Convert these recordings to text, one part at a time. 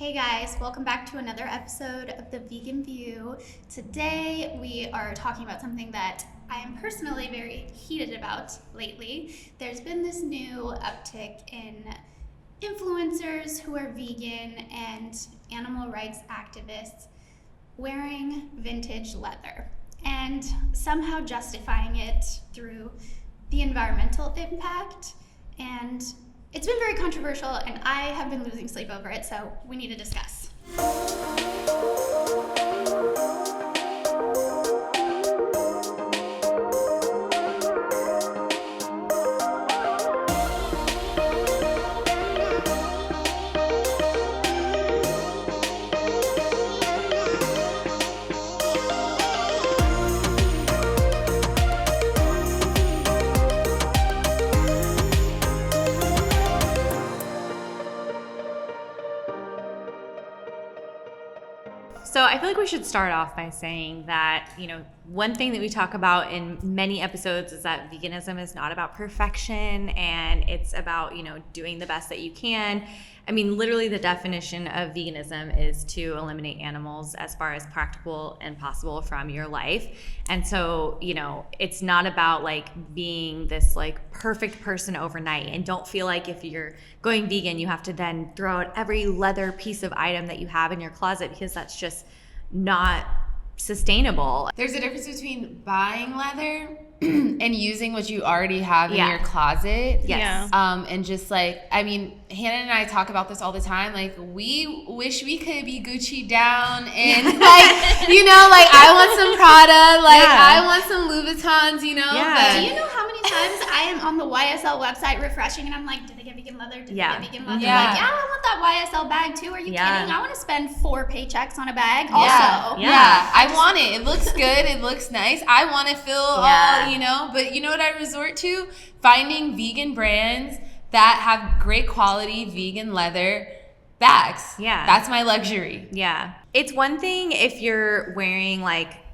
Hey guys, welcome back to another episode of The Vegan View. Today we are talking about something that I am personally very heated about lately. There's been this new uptick in influencers who are vegan and animal rights activists wearing vintage leather and somehow justifying it through the environmental impact. And it's been very controversial, and I have been losing sleep over it, so we need to discuss. So I feel like we should start off by saying that, one thing that we talk about in many episodes is that veganism is not about perfection, and it's about, doing the best that you can. I mean, literally the definition of veganism is to eliminate animals as far as practical and possible from your life. And so, it's not about being this perfect person overnight, and don't feel like if you're going vegan, you have to then throw out every leather piece of item that you have in your closet, because that's just not sustainable. There's a difference between buying leather and using what you already have in your closet. Yes. And just Hannah and I talk about this all the time. We wish we could be Gucci down and I want some Prada, I want some Louboutins, But do you know how many times I am on the YSL website refreshing and I'm like, did they get vegan leather? Did they get vegan leather? I want that YSL bag too. Are you kidding? I want to spend 4 paychecks on a bag also. I want it. It looks good. It looks nice. I want to feel all, but you know what I resort to? Finding vegan brands that have great quality vegan leather bags. Yeah. That's my luxury. Yeah. It's one thing if you're wearing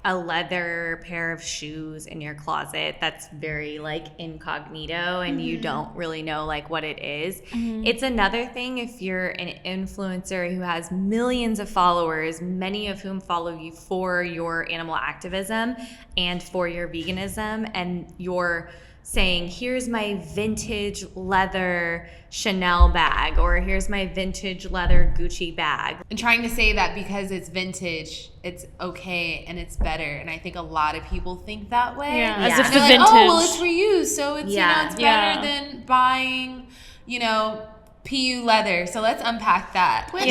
a leather pair of shoes in your closet that's very incognito and you don't really know what it is. It's another thing if you're an influencer who has millions of followers, many of whom follow you for your animal activism and for your veganism, and you're saying, here's my vintage leather Chanel bag, or here's my vintage leather Gucci bag. And trying to say that because it's vintage, it's okay and it's better. And I think a lot of people think that way. Yeah, as if the vintage. Oh, well, it's reused, so it's, it's better than buying, PU leather. So let's unpack that. Which,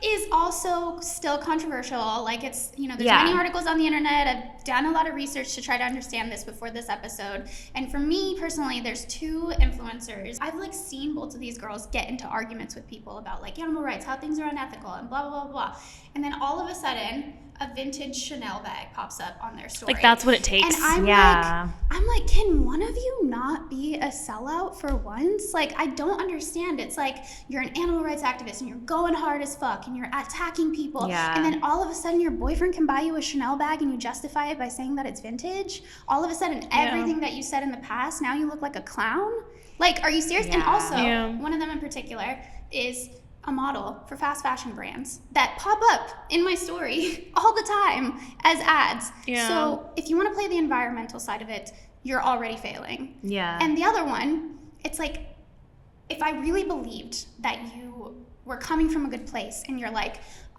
is also still controversial. It's, there's many articles on the internet. I've done a lot of research to try to understand this before this episode. And for me personally, there's 2 influencers. I've seen both of these girls get into arguments with people about animal rights, how things are unethical, and blah, blah, blah, blah. And then all of a sudden, a vintage Chanel bag pops up on their story. That's what it takes. And I'm like, can one of you not be a sellout for once? I don't understand. It's you're an animal rights activist and you're going hard as fuck and you're attacking people. Yeah. And then all of a sudden your boyfriend can buy you a Chanel bag and you justify it by saying that it's vintage. All of a sudden everything that you said in the past, now you look like a clown. Are you serious? Yeah. And also, one of them in particular is a model for fast fashion brands that pop up in my story all the time as ads. Yeah. So if you want to play the environmental side of it, you're already failing. Yeah. And the other one, it's if I really believed that you were coming from a good place and you're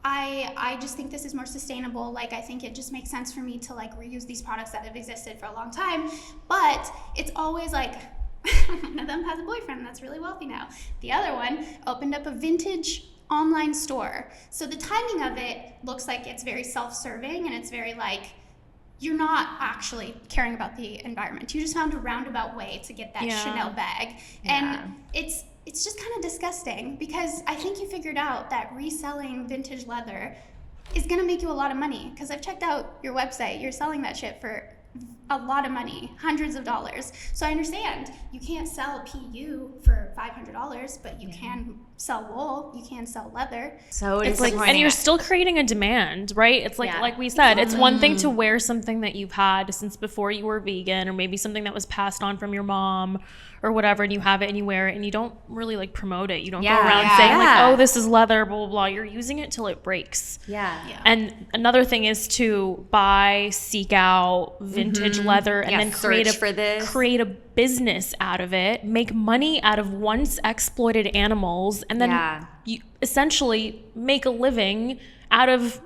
I just think this is more sustainable. I think it just makes sense for me to reuse these products that have existed for a long time. But it's always one of them has a boyfriend that's really wealthy now. The other one opened up a vintage online store. So the timing of it looks like it's very self-serving and it's very you're not actually caring about the environment. You just found a roundabout way to get that Chanel bag. Yeah. And it's just kind of disgusting because I think you figured out that reselling vintage leather is going to make you a lot of money, because I've checked out your website. You're selling that shit for a lot of money, hundreds of dollars. So I understand you can't sell PU for $500, but you can sell wool, you can sell leather. So it's like, and you're still creating a demand, right? It's like we said, it's one thing to wear something that you've had since before you were vegan, or maybe something that was passed on from your mom or whatever, and you have it and you wear it and you don't really like promote it. You don't go around saying like, oh, this is leather, blah, blah, blah. You're using it till it breaks. And another thing is to buy, seek out vintage leather and then create a business out of it, make money out of once exploited animals, and then you essentially make a living out of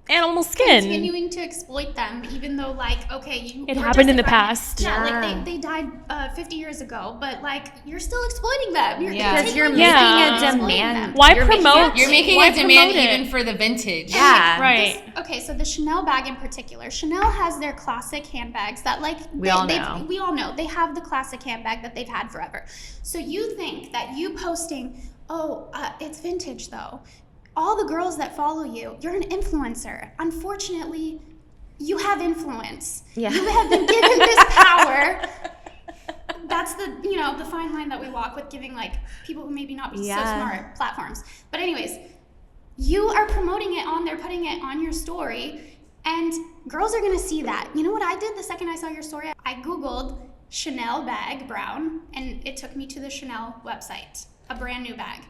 animal skin. Continuing to exploit them, even though it happened in the past. They died 50 years ago, but you're still exploiting them. Because you're making a demand. Why promote? You're making a demand even for the vintage. So the Chanel bag in particular, Chanel has their classic handbags that we all know they have the classic handbag that they've had forever. So you think that you posting, it's vintage though, all the girls that follow you, you're an influencer. Unfortunately, you have influence. You have been given this power. That's the fine line that we walk with giving people who maybe not be so smart platforms. But anyways, you are promoting it on there, putting it on your story, and girls are gonna see that. You know what I did the second I saw your story? I Googled Chanel bag brown, and it took me to the Chanel website, a brand new bag.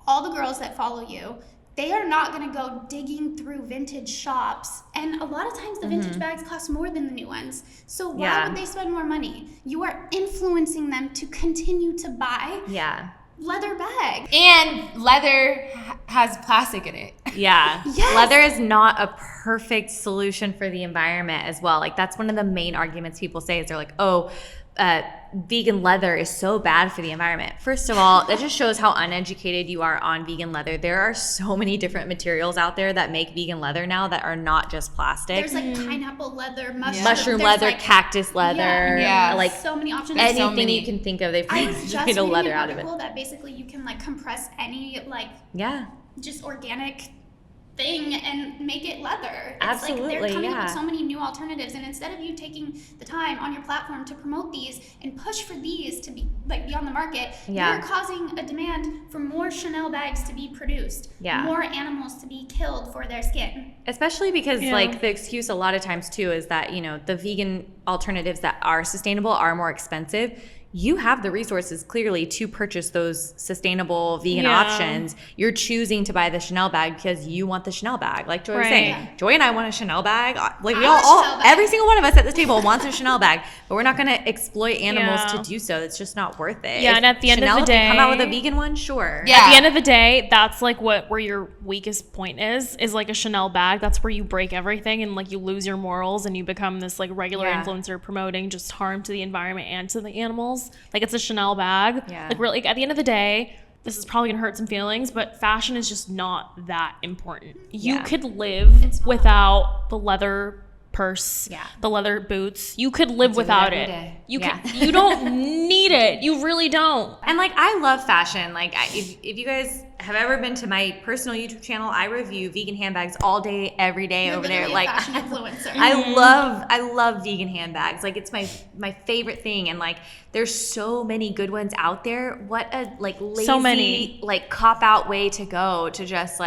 All the girls that follow you, they are not going to go digging through vintage shops. And a lot of times the vintage bags cost more than the new ones. So why would they spend more money? You are influencing them to continue to buy leather bags. And leather has plastic in it. Leather is not a perfect solution for the environment as well. That's one of the main arguments people say is they're like, vegan leather is so bad for the environment. First of all, that just shows how uneducated you are on vegan leather. There are so many different materials out there that make vegan leather now that are not just plastic. There's pineapple leather, mushroom leather, cactus leather, so many options. Anything you can think of, they've made a leather out of it. That basically you can compress any just organic thing and make it leather. It's they're coming up with so many new alternatives, and instead of you taking the time on your platform to promote these and push for these to be be on the market, you're causing a demand for more Chanel bags to be produced, more animals to be killed for their skin. Especially because the excuse a lot of times too is that the vegan alternatives that are sustainable are more expensive. You have the resources clearly to purchase those sustainable vegan options. You're choosing to buy the Chanel bag because you want the Chanel bag. Like Joy was saying, Joy and I want a Chanel bag. Every single one of us at this table wants a Chanel bag, but we're not going to exploit animals to do so. It's just not worth it. And at the end of the day, come out with a vegan one, sure. At the end of the day, that's where your weakest point is a Chanel bag. That's where you break everything and you lose your morals and you become this regular influencer promoting just harm to the environment and to the animals. It's a Chanel bag. Really, at the end of the day, this is probably gonna hurt some feelings, but fashion is just not that important. You could live without the leather purse, the leather boots. You could live without it. You don't need it. You really don't. And I love fashion. If you guys have ever been to my personal YouTube channel, I review vegan handbags all day, every day. You're over there. Fashion influencer. I love vegan handbags. It's my favorite thing. And there's so many good ones out there. What a lazy so many. Cop out way to go to just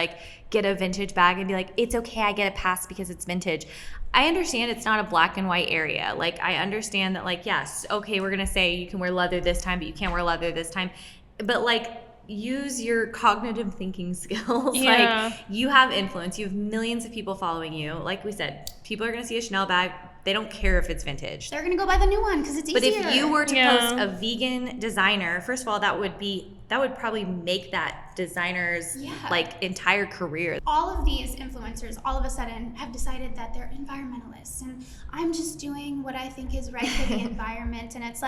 get a vintage bag and be it's okay, I get a pass because it's vintage. I understand it's not a black and white area. I understand that yes, okay, we're gonna say you can wear leather this time, but you can't wear leather this time. But use your cognitive thinking skills. You have influence. You have millions of people following you. Like we said, people are gonna see a Chanel bag. They don't care if it's vintage. They're gonna go buy the new one because it's easier. But if you were to post a vegan designer, first of all, that would probably make that designer's entire career. All of these influencers all of a sudden have decided that they're environmentalists and I'm just doing what I think is right for the environment, and it's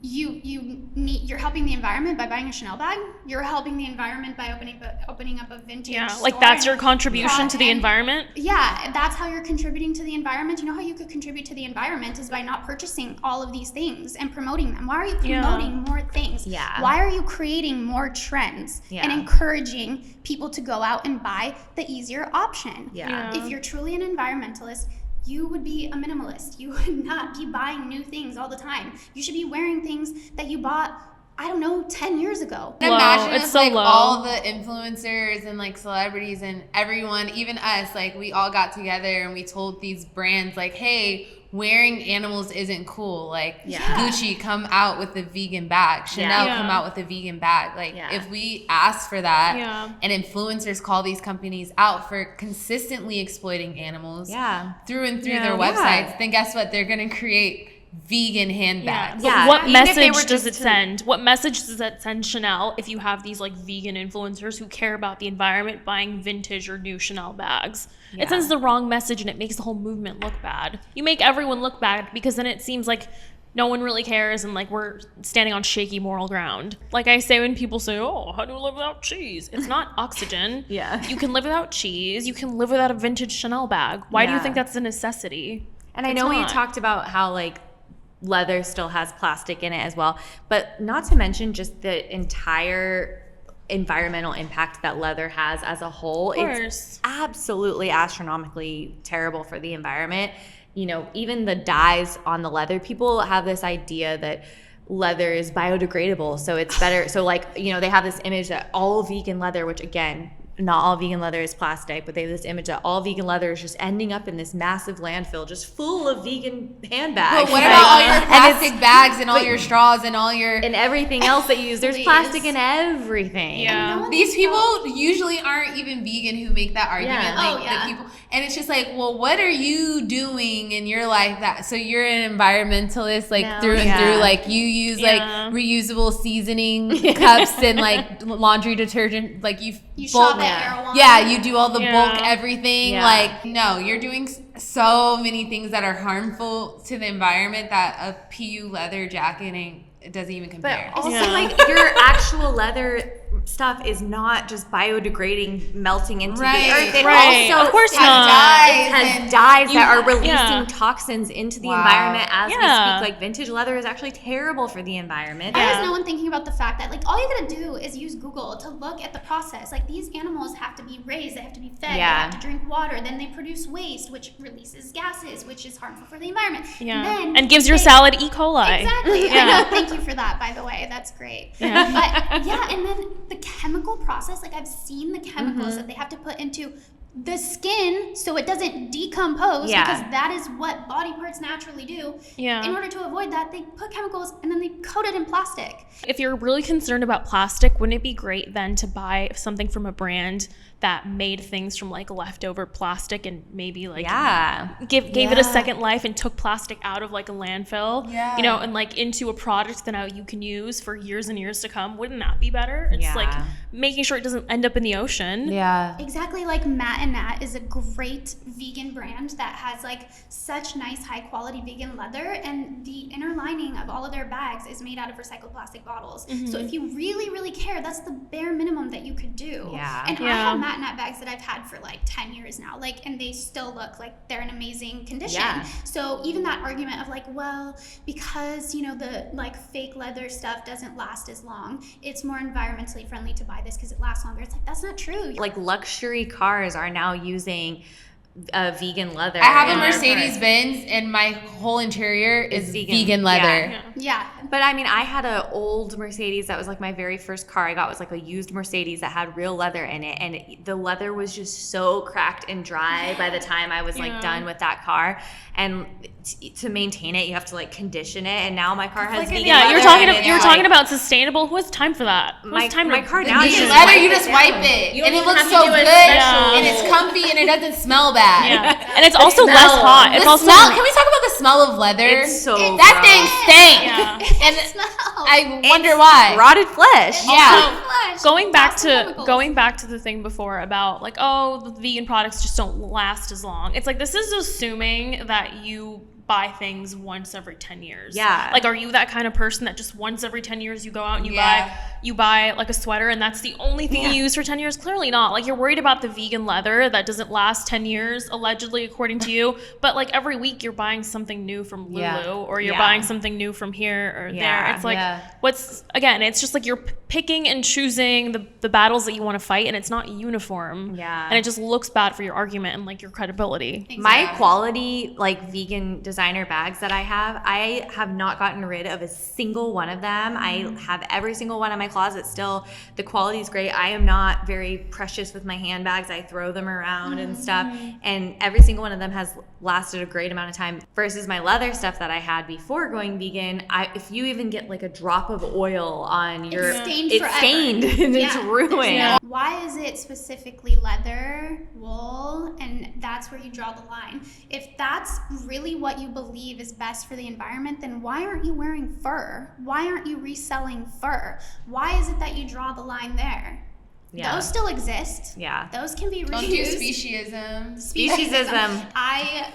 you're helping the environment by buying a Chanel bag. You're helping the environment by opening up a vintage store. That's your contribution to the environment. That's how you're contributing to the environment. You know how you could contribute to the environment is by not purchasing all of these things and promoting them. Why are you promoting more things? Why are you creating more trends and encouraging people to go out and buy the easier option? If you're truly an environmentalist, you would be a minimalist. You would not be buying new things all the time. You should be wearing things that you bought, I don't know, 10 years ago. Imagine It's if so like low. all the influencers and like celebrities and everyone, even us, like we all got together and we told these brands like, hey, wearing animals isn't cool. Like Gucci come out with a vegan bag. Chanel come out with a vegan bag. Like if we ask for that and influencers call these companies out for consistently exploiting animals through and through their websites, then guess what? They're going to create vegan handbags. What message does it send? What message does that send Chanel if you have these like vegan influencers who care about the environment buying vintage or new Chanel bags? It sends the wrong message and it makes the whole movement look bad. You make everyone look bad because then it seems like no one really cares and like we're standing on shaky moral ground. Like I say when people say, oh, how do you live without cheese? It's not oxygen. You can live without cheese. You can live without a vintage Chanel bag. Why do you think that's a necessity? And I know we talked about how like leather still has plastic in it as well, but not to mention just the entire environmental impact that leather has as a whole. It's absolutely astronomically terrible for the environment. You know, even the dyes on the leather, people have this idea that leather is biodegradable, so it's better. So like, you know, they have this image that all vegan leather, which again, not all vegan leather is plastic, but they have this image that all vegan leather is just ending up in this massive landfill just full of vegan handbags. But what about all your plastic bags and all your straws and all your... and everything else that you use? There's plastic in everything. These people usually aren't even vegan who make that argument. Like the people, and it's just like, well, what are you doing in your life that... So you're an environmentalist like through and through. Like you use like reusable seasoning cups and like laundry detergent. Like you shop at Erewhon. You do all the bulk everything. Like, no, you're doing so many things that are harmful to the environment that a PU leather jacket it doesn't even compare. But also, like, your actual leather stuff is not just biodegrading, melting into the earth. It also of course has dyes that are releasing toxins into the environment as we speak. Like, vintage leather is actually terrible for the environment. Why is no one thinking about the fact that, like, all you gotta do is use Google to look at the process. Like, these animals have to be raised, they have to be fed, they have to drink water, then they produce waste, which releases gases, which is harmful for the environment. And gives your salad E. coli. Exactly. I know. Thank you for that, by the way. That's great. But and then the chemical process, like I've seen the chemicals that they have to put into the skin so it doesn't decompose because that is what body parts naturally do. In order to avoid that, they put chemicals and then they coat it in plastic. If you're really concerned about plastic, wouldn't it be great then to buy something from a brand that made things from like leftover plastic and maybe like gave it a second life and took plastic out of like a landfill, you know, and like into a product that now you can use for years and years to come? Wouldn't that be better? It's like making sure it doesn't end up in the ocean. Exactly. Like Matt and Nat is a great vegan brand that has like such nice high quality vegan leather, and the inner lining of all of their bags is made out of recycled plastic bottles. So if you really care, that's the bare minimum that you could do. And I have Matt and Nat bags that I've had for like 10 years now, like, and they still look like they're in amazing condition. So even that argument of like, well, because, you know, the like fake leather stuff doesn't last as long, it's more environmentally friendly to buy this because it lasts longer. It's like, that's not true. Like luxury cars are now using vegan leather. I have a Mercedes-Benz and my whole interior is vegan leather. But I mean, I had an old Mercedes that was like my very first car I got, was like a used Mercedes that had real leather in it, and the leather was just so cracked and dry by the time I was like done with that car. And to maintain it, you have to like condition it, and now my car has vegan leather. You're talking about sustainable. Who has time for that? My car now vegan leather, you just wipe it, and it looks so good, and it's comfy, and it doesn't smell bad. And it's also less hot. It's also smell. Can we talk about the smell of leather? It's so that thing stank. And I wonder why. Rotted flesh. Going back to the thing before about like, oh, the vegan products just don't last as long. It's like, this is assuming that you buy things once every 10 years. Yeah. Like, are you that kind of person that just once every 10 years you go out and you buy like a sweater and that's the only thing you use for 10 years? Clearly not. Like, you're worried about the vegan leather that doesn't last 10 years, allegedly, according to you. But like every week you're buying something new from Lulu or you're buying something new from here or there. It's like, it's just like you're picking and choosing the battles that you want to fight, and it's not uniform. Yeah. And it just looks bad for your argument and like your credibility. Exactly. My quality, like, vegan designer bags that I have not gotten rid of a single one of them. I have every single one in my closet still. The quality is great. I am not very precious with my handbags. I throw them around and stuff, and every single one of them has lasted a great amount of time versus my leather stuff that I had before going vegan. If you even get like a drop of oil on your, it's stained and it's ruined. Why is it specifically leather, wool, and that's where you draw the line? If that's really what you believe is best for the environment, then why aren't you wearing fur? Why aren't you reselling fur? Why is it that you draw the line there? Yeah. Those still exist. Yeah. Those can be reused. Don't do speciesism.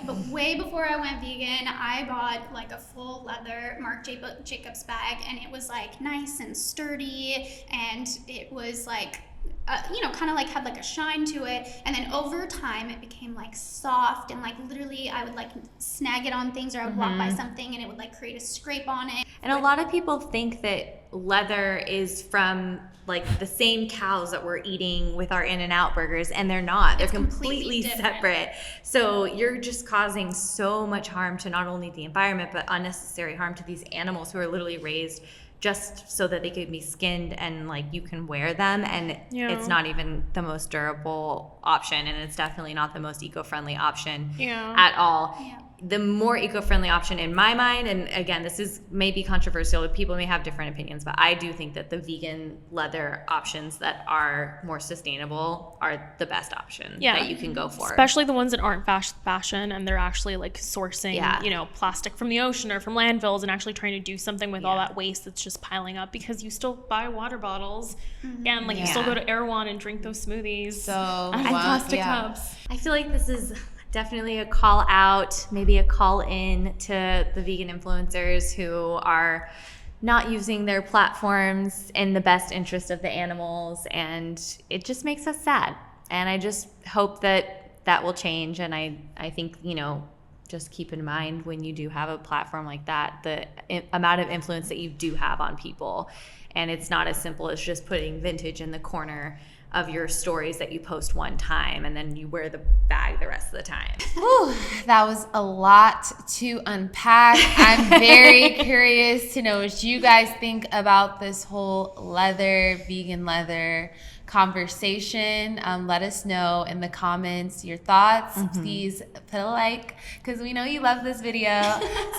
But way before I went vegan, I bought like a full leather Marc Jacobs bag, and it was like nice and sturdy, and it was like, kind of like had like a shine to it. And then over time it became like soft, and like literally I would like snag it on things, or I would walk by something and it would like create a scrape on it. And a lot of people think that leather is from like the same cows that we're eating with our In-N-Out burgers, and they're not. They're completely separate. So you're just causing so much harm to not only the environment, but unnecessary harm to these animals who are literally raised just so that they could be skinned and like you can wear them, and it's not even the most durable option, and it's definitely not the most eco-friendly option at all. The more eco-friendly option in my mind, and again, this is maybe controversial, people may have different opinions, but I do think that the vegan leather options that are more sustainable are the best option that you can go for. Especially the ones that aren't fast fashion, and they're actually like sourcing, plastic from the ocean or from landfills, and actually trying to do something with all that waste that's just piling up, because you still buy water bottles and like you still go to Erewhon and drink those smoothies out of plastic cups. I feel like this is definitely a call out, maybe a call in to the vegan influencers who are not using their platforms in the best interest of the animals, and it just makes us sad. And I just hope that will change. And I think, just keep in mind when you do have a platform like that, the amount of influence that you do have on people. And it's not as simple as just putting vintage in the corner of your stories that you post one time and then you wear the bag the rest of the time. Whew, that was a lot to unpack. I'm very curious to know what you guys think about this whole vegan leather conversation. Let us know in the comments your thoughts. Please put a like, because we know you love this video.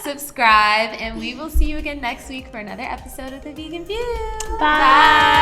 Subscribe, and we will see you again next week for another episode of The Vegan View. Bye.